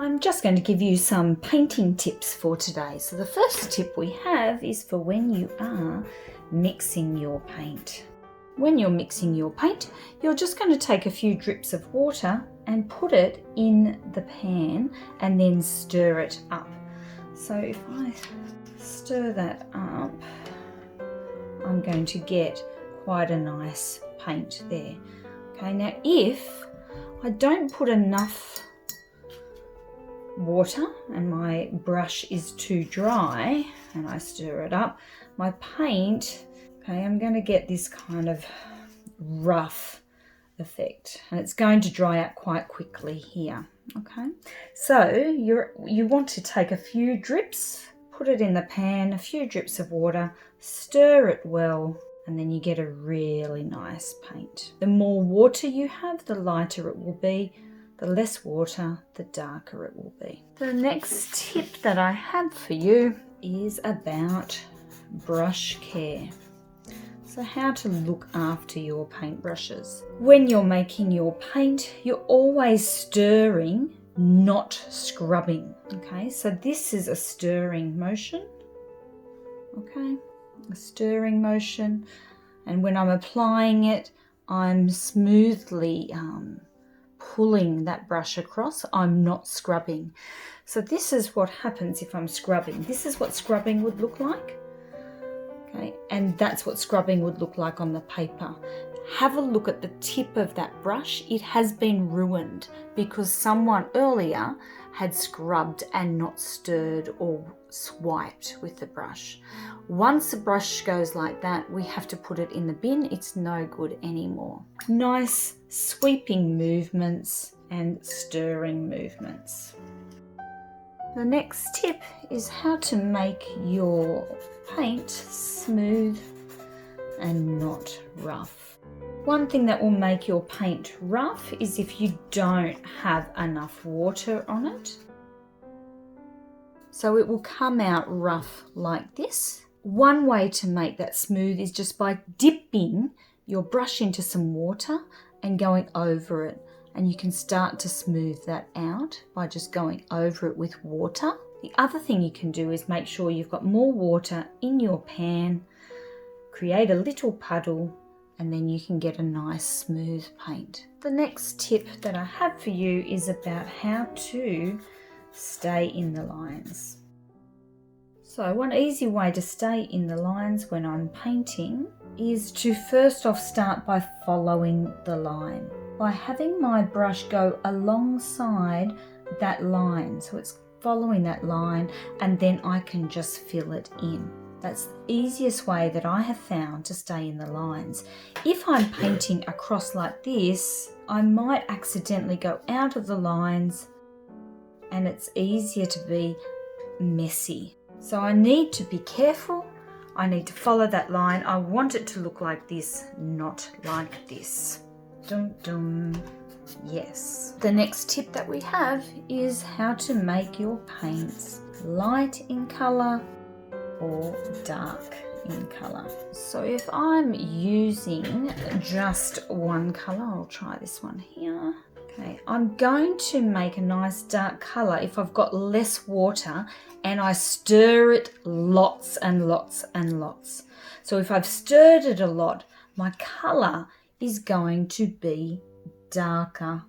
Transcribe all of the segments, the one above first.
I'm just going to give you some painting tips for today. So the first tip we have is for when you are mixing your paint. When you're mixing your paint, you're just going to take a few drips of water and put it in the pan and then stir it up. So if I stir that up, I'm going to get quite a nice paint there. Okay, now if I don't put enough water and my brush is too dry and I stir it up, my paint, okay, I'm going to get this kind of rough effect and it's going to dry out quite quickly here. Okay, so you want to take a few drips, put it in the pan, a few drips of water, stir it well, and then you get a really nice paint. The more water you have, the lighter it will be. The less water, the darker it will be. The next tip that I have for you is about brush care. So how to look after your paintbrushes. When you're making your paint, you're always stirring, not scrubbing. Okay, so this is a stirring motion. Okay, a stirring motion. And when I'm applying it, I'm smoothly pulling that brush across. I'm not scrubbing. So this is what happens if I'm scrubbing. This is what scrubbing would look like. Okay, and that's what scrubbing would look like on the paper. Have a look at the tip of that brush. It has been ruined because someone earlier had scrubbed and not stirred or swiped with the brush. Once the brush goes like that, we have to put it in the bin. It's no good anymore. Nice sweeping movements and stirring movements. The next tip is how to make your paint smooth and not rough. One thing that will make your paint rough is if you don't have enough water on it. So it will come out rough like this. One way to make that smooth is just by dipping your brush into some water and going over it. And you can start to smooth that out by just going over it with water. The other thing you can do is make sure you've got more water in your pan, create a little puddle, and then you can get a nice smooth paint. The next tip that I have for you is about how to stay in the lines. So one easy way to stay in the lines when I'm painting is to first off start by following the line. By having my brush go alongside that line. So it's following that line and then I can just fill it in. That's the easiest way that I have found to stay in the lines. If I'm painting across like this, I might accidentally go out of the lines and it's easier to be messy. So I need to be careful. I need to follow that line. I want it to look like this, not like this. Dum dum. Yes. The next tip that we have is how to make your paints light in colour or dark in colour. So if I'm using just one colour, I'll try this one here. Okay, I'm going to make a nice dark colour if I've got less water and I stir it lots and lots and lots. So if I've stirred it a lot, my colour is going to be darker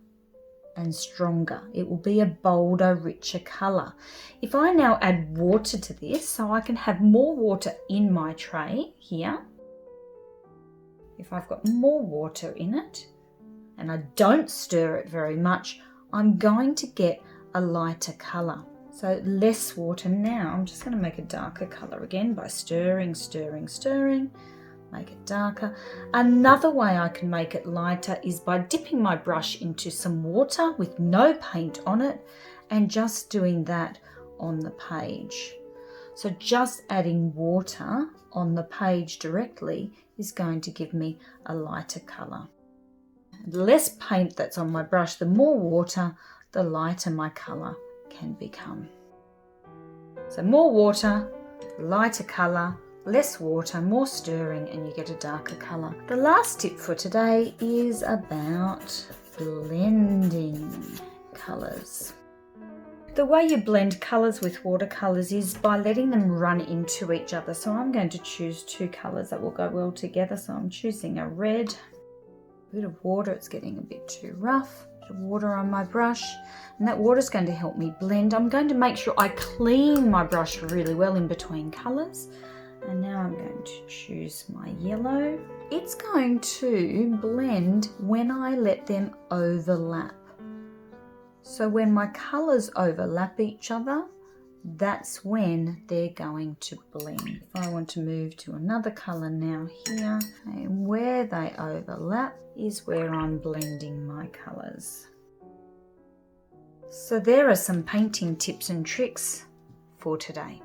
and stronger. It will be a bolder, richer colour. If I now add water to this, so I can have more water in my tray here. If I've got more water in it and I don't stir it very much, I'm going to get a lighter colour. So less water now. I'm just going to make a darker colour again by stirring, stirring, stirring. Make it darker. Another way I can make it lighter is by dipping my brush into some water with no paint on it and just doing that on the page. So just adding water on the page directly is going to give me a lighter colour. The less paint that's on my brush, the more water, the lighter my colour can become. So more water, lighter colour, less water, more stirring, and you get a darker colour. The last tip for today is about blending colours. The way you blend colours with watercolours is by letting them run into each other. So I'm going to choose two colours that will go well together. So I'm choosing a red, a bit of water, it's getting a bit too rough, a bit of water on my brush, and that water is going to help me blend. I'm going to make sure I clean my brush really well in between colours. And now I'm going to choose my yellow. It's going to blend when I let them overlap. So when my colours overlap each other, that's when they're going to blend. If I want to move to another colour now here, and where they overlap is where I'm blending my colours. So there are some painting tips and tricks for today.